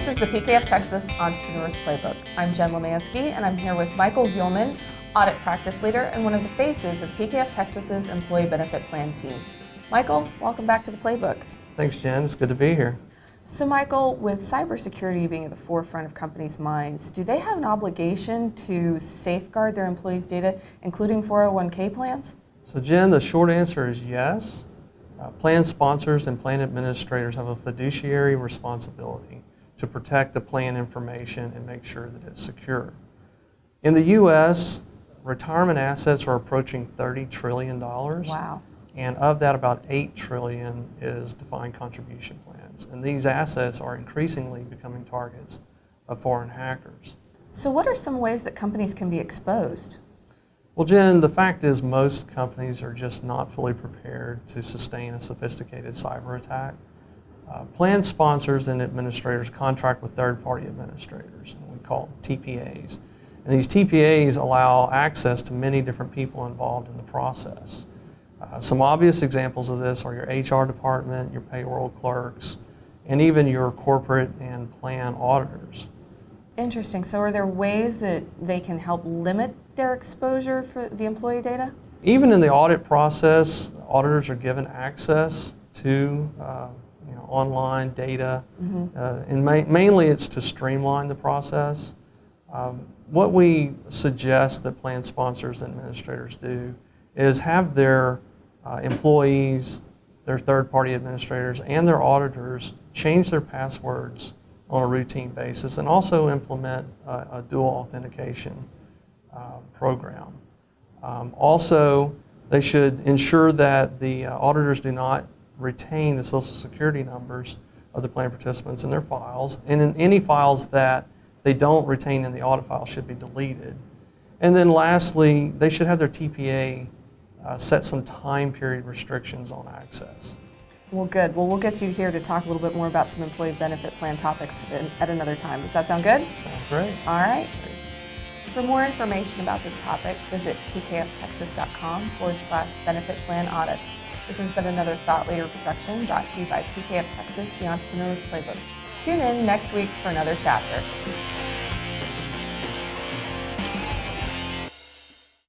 This is the PKF Texas Entrepreneurs Playbook. I'm Jen Lemansky, and I'm here with Michael Veuleman, Audit Practice Leader and one of the faces of PKF Texas's Employee Benefit Plan team. Michael, welcome back to the Playbook. Thanks, Jen. It's good to be here. So Michael, with cybersecurity being at the forefront of companies' minds, do they have an obligation to safeguard their employees' data, including 401k plans? So Jen, the short answer is yes. Plan sponsors and plan administrators have a fiduciary responsibility to protect the plan information and make sure that it's secure. In the U.S., retirement assets are approaching $30 trillion. Wow. And of that, about $8 trillion is defined contribution plans. And these assets are increasingly becoming targets of foreign hackers. So what are some ways that companies can be exposed? Well, Jen, the fact is most companies are just not fully prepared to sustain a sophisticated cyber attack. Plan sponsors and administrators contract with third-party administrators, and we call TPAs. And these TPAs allow access to many different people involved in the process. Some obvious examples of this are your HR department, your payroll clerks, and even your corporate and plan auditors. Interesting. So are there ways that they can help limit their exposure for the employee data? Even in the audit process, auditors are given access to online data, and mainly it's to streamline the process. What we suggest that plan sponsors and administrators do is have their employees, their third-party administrators, and their auditors change their passwords on a routine basis, and also implement a dual authentication program. Also, they should ensure that the auditors do not retain the Social Security numbers of the plan participants in their files, and in any files that they don't retain in the audit file should be deleted. And then lastly, they should have their TPA set some time period restrictions on access. Well, good. Well, we'll get you here to talk a little bit more about some employee benefit plan topics at another time. Does that sound good? Sounds great. All right. Thanks. For more information about this topic, visit pkftexas.com/benefit plan audits. This has been another Thought Leader production brought to you by PKF Texas, the Entrepreneurs Playbook. Tune in next week for another chapter.